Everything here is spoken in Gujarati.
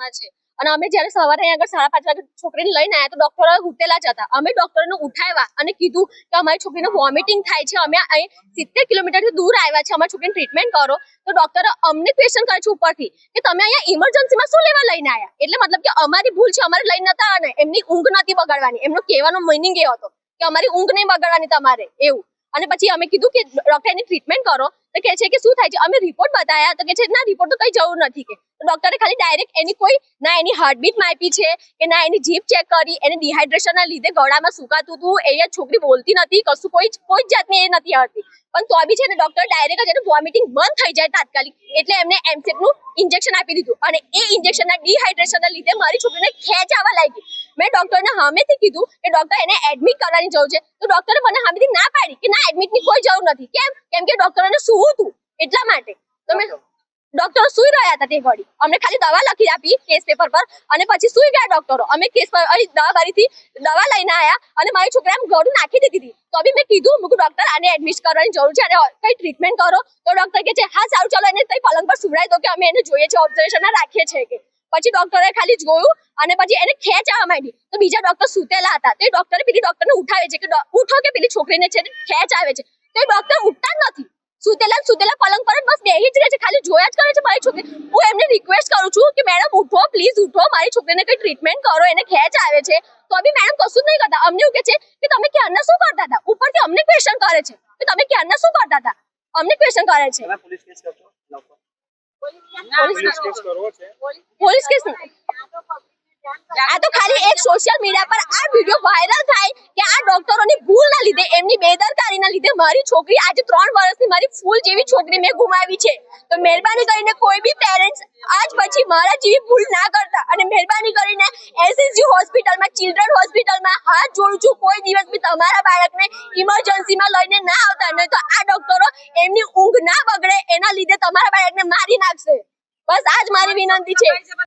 હાલતમાં છે અને અમે જ્યારે સવારે અહીંયા આગળ 5:30 વાગે છોકરીને લઈને આવ્યા તો ડોક્ટરો ઉઠેલા જ હતા. અમે ડોક્ટરને ઉઠાવ્યા અને કીધું કે અમારી છોકરીને વોમિટિંગ થાય છે, અમે અહીં 70 કિલોમીટરથી દૂર આવ્યા છે, અમારી છોકરીની ટ્રીટમેન્ટ કરો. તો ડોક્ટરે અમને ક્વેશ્ચન કરે છે ઉપરથી કે તમે અહીંયા ઇમરજન્સીમાં શું લેવા લઈને આવ્યા. એટલે મતલબ કે અમારી ભૂલ છે, અમારે લઈને નતા આવ્યા, એમની ઊંઘ નથી બગાડવાની. એમનો કહેવાનો મીનિંગ એ હતો કે અમારી ઊંઘ નહીં બગાડવાની તમારે એવું. અને પછી અમે કીધું કે ડોક્ટર એની ટ્રીટમેન્ટ કરો તો કહે છે કે શું થાય છે. અમે રિપોર્ટ બતાવ્યા તો કહે છે ના રિપોર્ટ તો કઈ જરૂર નથી. કે ડોક્ટરે ખાલી ડાયરેક્ટ એની કોઈ ના એની હાર્ટબીટ માપી છે કે ના એની જીભ ચેક કરી. એને ડિહાઇડ્રેશનના લીધે ગળામાં સુકાતું હતું, એ છોકરી બોલતી નથી, કશું કોઈ જ જાતની એ નથી આવતી. પણ તો બી છે ને ડોક્ટર ડાયરેક્ટ જ વોમિટિંગ બંધ થઈ જાય તાત્કાલિક એટલે એમને એમસેટનું ઇન્જેક્શન આપી દીધું અને એ ઇન્જેક્શનના ડિહાઇડ્રેશનના લીધે મારી છોકરીને ખેંચ આવવા લાગી. મેં ડોક્ટરને સામેથી કીધું કે ડોક્ટર એને એડમિટ કરવાની જરૂર છે તો ડોક્ટરે મને સામેથી ના પાડી કે ના એડમિટની કોઈ જરૂર નથી. કેમ કે ડોક્ટરોને સૂવું હતું એટલા માટે. તમે ડોક્ટરો સુઈ રહ્યા હતા તે ઘડી, અમને ખાલી દવા લખી આપી કેસ પેપર પર અને પછી સુઈ ગયા ડોક્ટરો. અમે કેસ પર દવા બારીથી દવા લઈને આવ્યા અને મારી છોકરી આમ ગળું નાખી દીધી હતી. તો બી મેં કીધું ડોક્ટર આને એડમિટ કરવાની જરૂર છે અને કઈ ટ્રીટમેન્ટ કરો. તો ડોક્ટર કહે છે હા સારું ચાલો એને કઈ પલંગ પર સુવડાવી દો કે અમે એને જોઈએ છે, ઓબ્ઝર્વેશનમાં રાખીએ છીએ. કે પછી ડોક્ટરે ખાલી જોયું અને પછી એને ખેંચ આવવા માંડી તો બીજા ડોક્ટર સુતેલા હતા તો એ ડોક્ટરે પેલી ડોક્ટરને ઉઠાવે છે કે ઉઠો કે પેલી છોકરીને છે ખેંચ આવે છે. તો એ ડોક્ટર ઉઠતા જ નથી, સુતેલા પલંગ પર બસ બેહી જ રહે છે, ખાલી જોયા જ કરે છે મારી છોકરી. હું એમને રિક્વેસ્ટ કરું છું કે મેડમ ઉઠો, પ્લીઝ ઉઠો, મારી છોકરીને કઈ ટ્રીટમેન્ટ કરો, એને ખેંચ આવે છે. તો બી મેડમ કશું જ નહીં કરતા. અમને એવું કહે છે કે તમે ક્યારના શું કરતા હતા. ઉપરથી અમને ક્વેશ્ચન કરે છે કે તમે ક્યારના શું કરતા હતા, અમને ક્વેશ્ચન કરે છે. પોલીસ કેસ આ તો ખાલી એક સોશિયલ મીડિયા પર આ વિડિયો વાયરલ થાય કે આ ડોક્ટરોની ભૂલના લીધે, એમની બેદરકારીના લીધે મારી છોકરી આજે 3 વર્ષની મારી ફૂલ જેવી છોકરી મેં ગુમાવી છે. તો મહેરબાની કરીને કોઈ બી પેરેન્ટ્સ આજ પછી મારા જેવી ભૂલ ના કરતા અને મહેરબાની કરીને એસએસજી હોસ્પિટલમાં, ચિલ્ડ્રન હોસ્પિટલમાં હાથ જોડું છું, કોઈ દિવસ બી તમારા બાળકને ઇમરજન્સીમાં લઈને ના આવતા, નહીં તો આ ડોક્ટરો એમની ઊંઘ ના બગડે એના લીધે તમારા બાળકને મારી નાખશે. બસ આજ મારી વિનંતી છે.